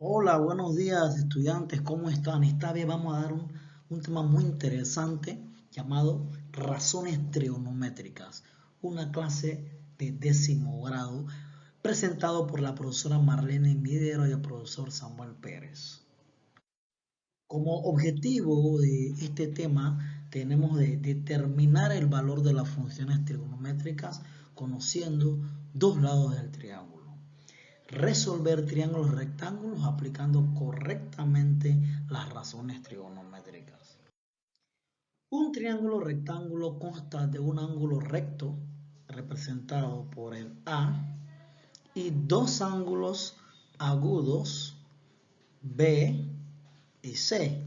Hola, buenos días estudiantes, ¿cómo están? Esta vez vamos a dar un tema muy interesante llamado razones trigonométricas, una clase de 10.º grado presentado por la profesora Marlene Midero y el profesor Samuel Pérez. Como objetivo de este tema tenemos de determinar el valor de las funciones trigonométricas conociendo dos lados del triángulo. Resolver triángulos rectángulos aplicando correctamente las razones trigonométricas. Un triángulo rectángulo consta de un ángulo recto representado por el A y dos ángulos agudos B y C.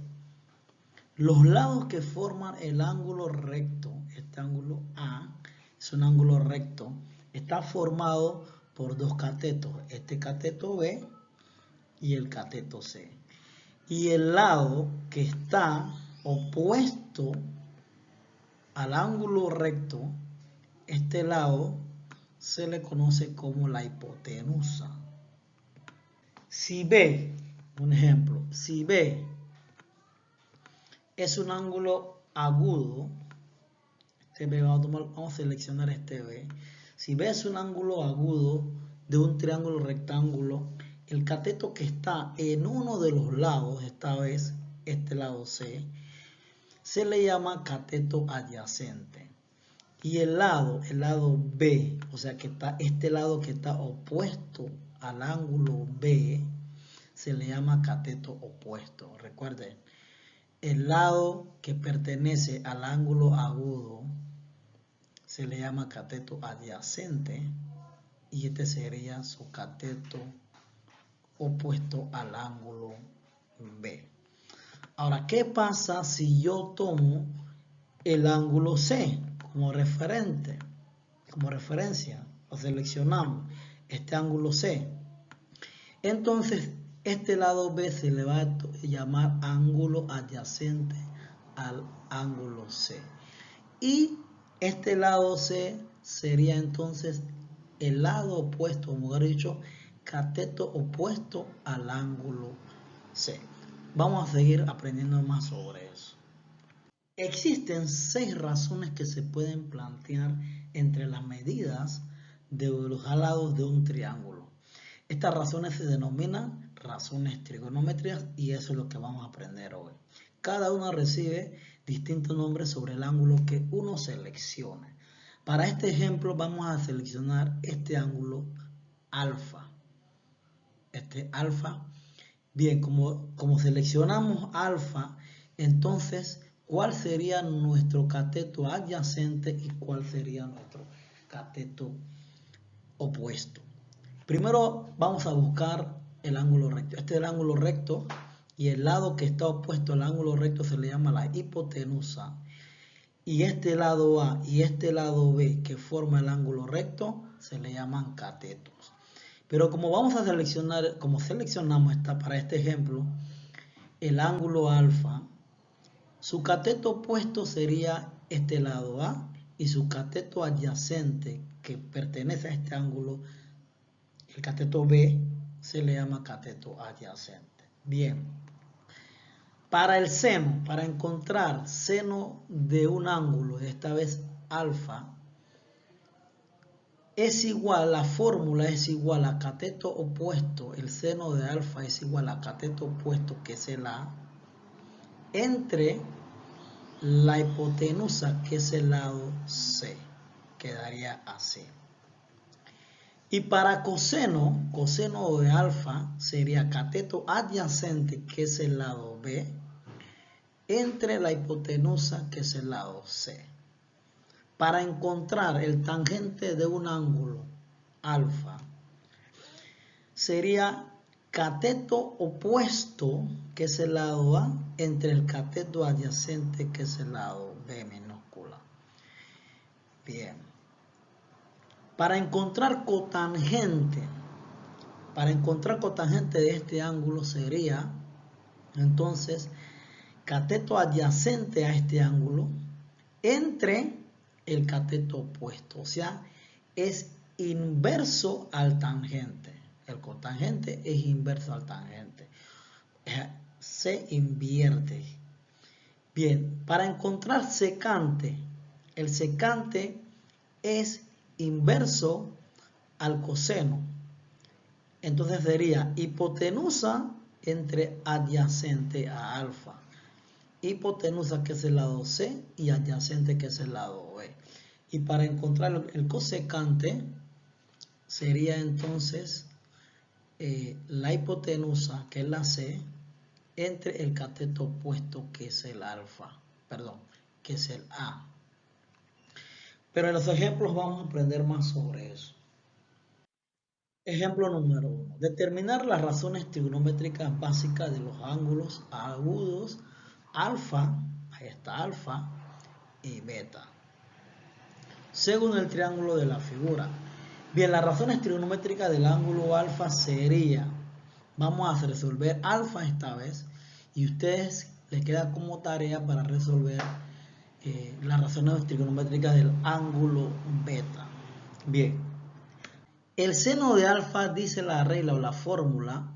Los lados que forman el ángulo recto, este ángulo A es un ángulo recto, está formado por dos catetos, este cateto B y el cateto C. Y el lado que está opuesto al ángulo recto, este lado se le conoce como la hipotenusa. Si B, un ejemplo, si B es un ángulo agudo, vamos a seleccionar este B. Si B es un ángulo agudo de un triángulo rectángulo, el cateto que está en uno de los lados, esta vez este lado C, se le llama cateto adyacente. Y el lado B, o sea que está este lado que está opuesto al ángulo B, se le llama cateto opuesto. Recuerden, el lado que pertenece al ángulo agudo se le llama cateto adyacente y este sería su cateto opuesto al ángulo B. Ahora, ¿qué pasa si yo tomo el ángulo C como referente, como referencia? Lo seleccionamos, este ángulo C. Entonces, este lado B se le va a llamar ángulo adyacente al ángulo C. Y este lado C sería entonces el lado opuesto, como mejor dicho, cateto opuesto al ángulo C. Vamos a seguir aprendiendo más sobre eso. Existen 6 razones que se pueden plantear entre las medidas de los lados de un triángulo. Estas razones se denominan razones trigonométricas y eso es lo que vamos a aprender hoy. Cada una recibe distintos nombres sobre el ángulo que uno seleccione. Para este ejemplo vamos a seleccionar este ángulo alfa. Este alfa. Bien, como seleccionamos alfa, entonces, ¿cuál sería nuestro cateto adyacente y cuál sería nuestro cateto opuesto? Primero vamos a buscar el ángulo recto. Este es el ángulo recto y el lado que está opuesto al ángulo recto se le llama la hipotenusa. Y este lado A y este lado B que forma el ángulo recto se le llaman catetos. Pero como vamos a seleccionar, como seleccionamos para este ejemplo, el ángulo alfa, su cateto opuesto sería este lado A y su cateto adyacente que pertenece a este ángulo, el cateto B, se le llama cateto adyacente. Bien, para el seno, para encontrar seno de un ángulo, esta vez alfa, es igual, la fórmula es igual a cateto opuesto, el seno de alfa es igual a cateto opuesto, que es el A, entre la hipotenusa, que es el lado C, quedaría así. Y para coseno, coseno de alfa sería cateto adyacente, que es el lado B, entre la hipotenusa, que es el lado C. Para encontrar el tangente de un ángulo alfa, sería cateto opuesto, que es el lado A, entre el cateto adyacente, que es el lado B minúscula. Bien. Para encontrar cotangente de este ángulo sería, entonces, cateto adyacente a este ángulo entre el cateto opuesto. O sea, es inverso al tangente. El cotangente es inverso al tangente. Se invierte. Bien, para encontrar secante, el secante es inverso al coseno. Entonces sería hipotenusa entre adyacente a alfa. Hipotenusa, que es el lado C, y adyacente, que es el lado B. Y para encontrar el cosecante sería entonces la hipotenusa, que es la C, entre el cateto opuesto, que es el alfa, perdón, que es el A. Pero en los ejemplos vamos a aprender más sobre eso. Ejemplo número 1. Determinar las razones trigonométricas básicas de los ángulos agudos alfa, ahí está alfa, y beta, según el triángulo de la figura. Bien, las razones trigonométricas del ángulo alfa sería, vamos a resolver alfa esta vez, y ustedes les queda como tarea para resolver las razones trigonométricas del ángulo beta. Bien, el seno de alfa, dice la regla o la fórmula,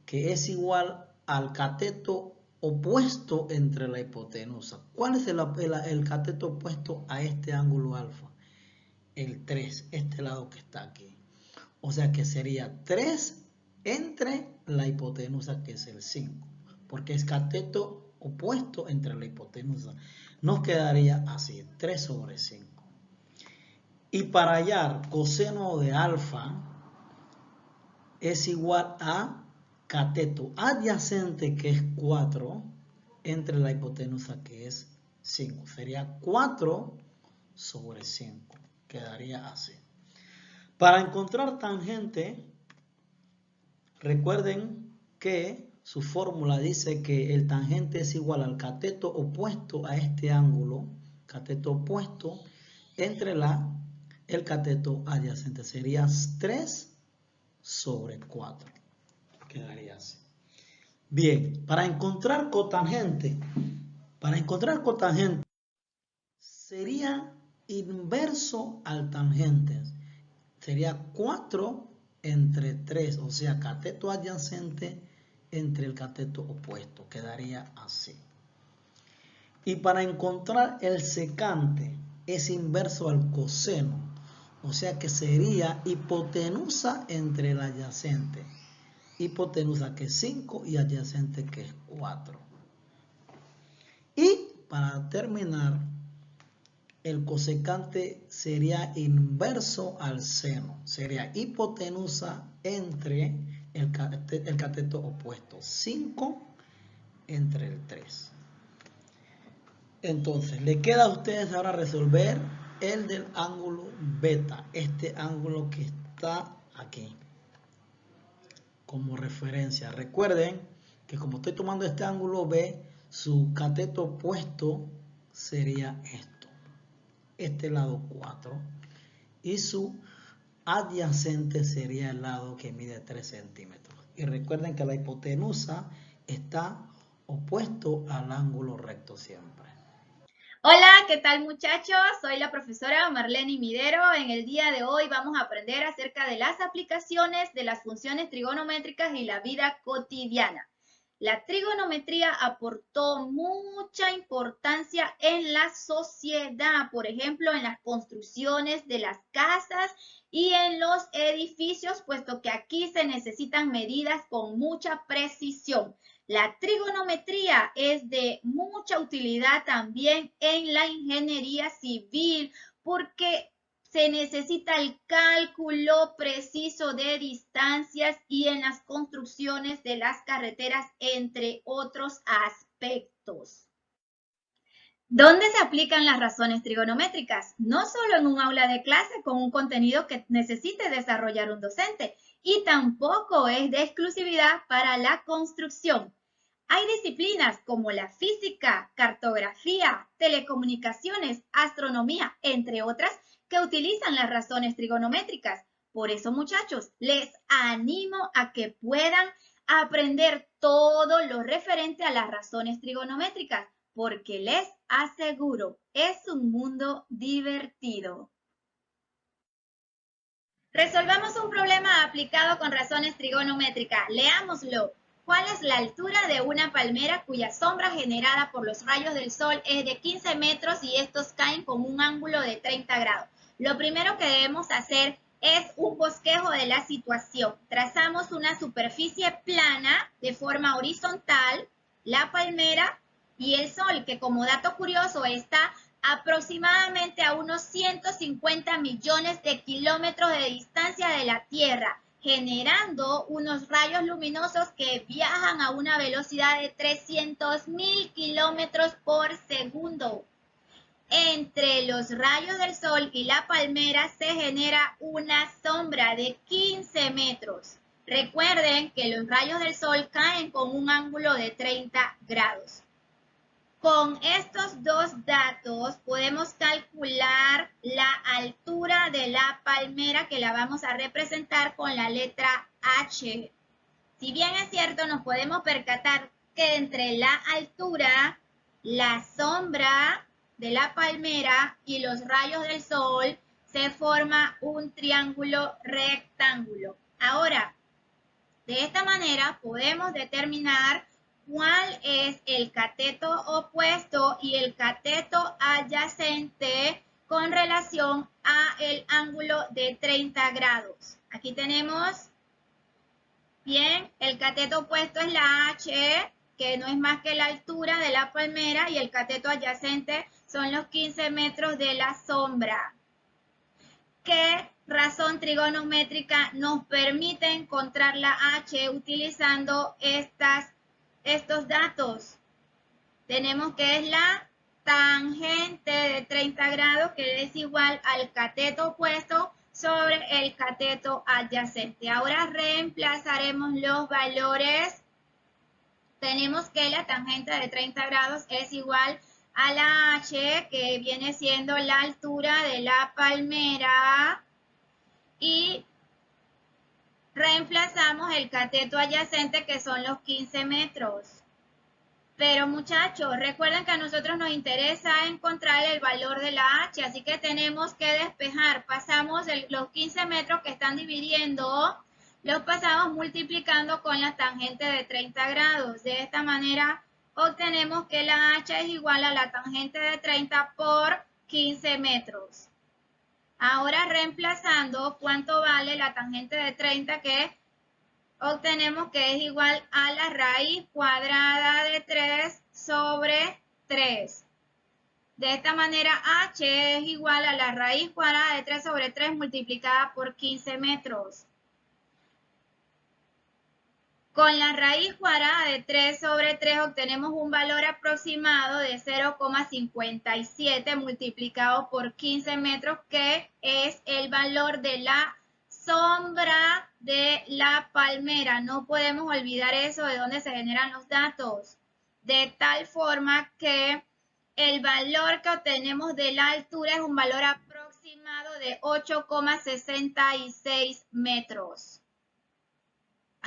que es igual al cateto opuesto entre la hipotenusa. ¿Cuál es el cateto opuesto a este ángulo alfa? El 3, este lado que está aquí. O sea que sería 3 entre la hipotenusa, que es el 5, porque es cateto opuesto entre la hipotenusa. Nos quedaría así, 3 sobre 5. Y para hallar coseno de alfa es igual a cateto adyacente, que es 4, entre la hipotenusa, que es 5. Sería 4 sobre 5. Quedaría así. Para encontrar tangente, recuerden que su fórmula dice que el tangente es igual al cateto opuesto a este ángulo, cateto opuesto entre el cateto adyacente. Sería 3 sobre 4. Quedaría así. Bien, para encontrar cotangente sería inverso al tangente. Sería 4 entre 3, o sea, cateto adyacente entre el cateto opuesto. Quedaría así. Y para encontrar el secante es inverso al coseno, o sea que sería hipotenusa entre el adyacente. Hipotenusa, que es 5, y adyacente, que es 4. Y para terminar, el cosecante sería inverso al seno. Sería hipotenusa entre el cateto opuesto. 5 entre el 3. Entonces, le queda a ustedes ahora resolver el del ángulo beta. Este ángulo que está aquí como referencia. Recuerden que como estoy tomando este ángulo B, su cateto opuesto sería esto. Este lado 4, y su adyacente sería el lado que mide 3 centímetros. Y recuerden que la hipotenusa está opuesto al ángulo recto siempre. Hola, ¿qué tal muchachos? Soy la profesora Marlene Midero. En el día de hoy vamos a aprender acerca de las aplicaciones de las funciones trigonométricas y la vida cotidiana. La trigonometría aportó mucha importancia en la sociedad, por ejemplo, en las construcciones de las casas y en los edificios, puesto que aquí se necesitan medidas con mucha precisión. La trigonometría es de mucha utilidad también en la ingeniería civil porque se necesita el cálculo preciso de distancias y en las construcciones de las carreteras, entre otros aspectos. ¿Dónde se aplican las razones trigonométricas? No solo en un aula de clase con un contenido que necesite desarrollar un docente, y tampoco es de exclusividad para la construcción. Hay disciplinas como la física, cartografía, telecomunicaciones, astronomía, entre otras, que utilizan las razones trigonométricas. Por eso, muchachos, les animo a que puedan aprender todo lo referente a las razones trigonométricas, porque les aseguro, es un mundo divertido. Resolvamos un problema aplicado con razones trigonométricas. Leámoslo. ¿Cuál es la altura de una palmera cuya sombra generada por los rayos del sol es de 15 metros y estos caen con un ángulo de 30 grados? Lo primero que debemos hacer es un bosquejo de la situación. Trazamos una superficie plana de forma horizontal, la palmera y el sol, que como dato curioso está aproximadamente a unos 150 millones de kilómetros de distancia de la Tierra, generando unos rayos luminosos que viajan a una velocidad de 300.000 kilómetros por segundo. Entre los rayos del sol y la palmera se genera una sombra de 15 metros. Recuerden que los rayos del sol caen con un ángulo de 30 grados. Con estos dos datos podemos calcular la altura de la palmera, que la vamos a representar con la letra H. Si bien es cierto, nos podemos percatar que entre la altura, la sombra de la palmera y los rayos del sol se forma un triángulo rectángulo. Ahora, de esta manera podemos determinar cuál es el cateto opuesto y el cateto adyacente con relación a el ángulo de 30 grados. Aquí tenemos, bien, el cateto opuesto es la H, que no es más que la altura de la palmera, y el cateto adyacente son los 15 metros de la sombra. ¿Qué razón trigonométrica nos permite encontrar la H utilizando estos datos? Tenemos que es la tangente de 30 grados, que es igual al cateto opuesto sobre el cateto adyacente. Ahora reemplazaremos los valores. Tenemos que la tangente de 30 grados es igual a la H, que viene siendo la altura de la palmera, y reemplazamos el cateto adyacente, que son los 15 metros. Pero muchachos, recuerden que a nosotros nos interesa encontrar el valor de la H, así que tenemos que despejar. Pasamos los 15 metros que están dividiendo, los pasamos multiplicando con la tangente de 30 grados. De esta manera obtenemos que la H es igual a la tangente de 30 por 15 metros. Ahora reemplazando cuánto vale la tangente de 30, que obtenemos que es igual a la raíz cuadrada de 3 sobre 3. De esta manera H es igual a la raíz cuadrada de 3 sobre 3 multiplicada por 15 metros. Con la raíz cuadrada de 3 sobre 3 obtenemos un valor aproximado de 0,57 multiplicado por 15 metros, que es el valor de la sombra de la palmera. No podemos olvidar eso, de dónde se generan los datos. De tal forma que el valor que obtenemos de la altura es un valor aproximado de 8,66 metros.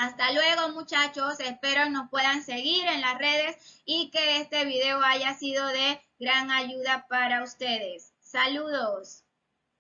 Hasta luego, muchachos. Espero nos puedan seguir en las redes y que este video haya sido de gran ayuda para ustedes. Saludos.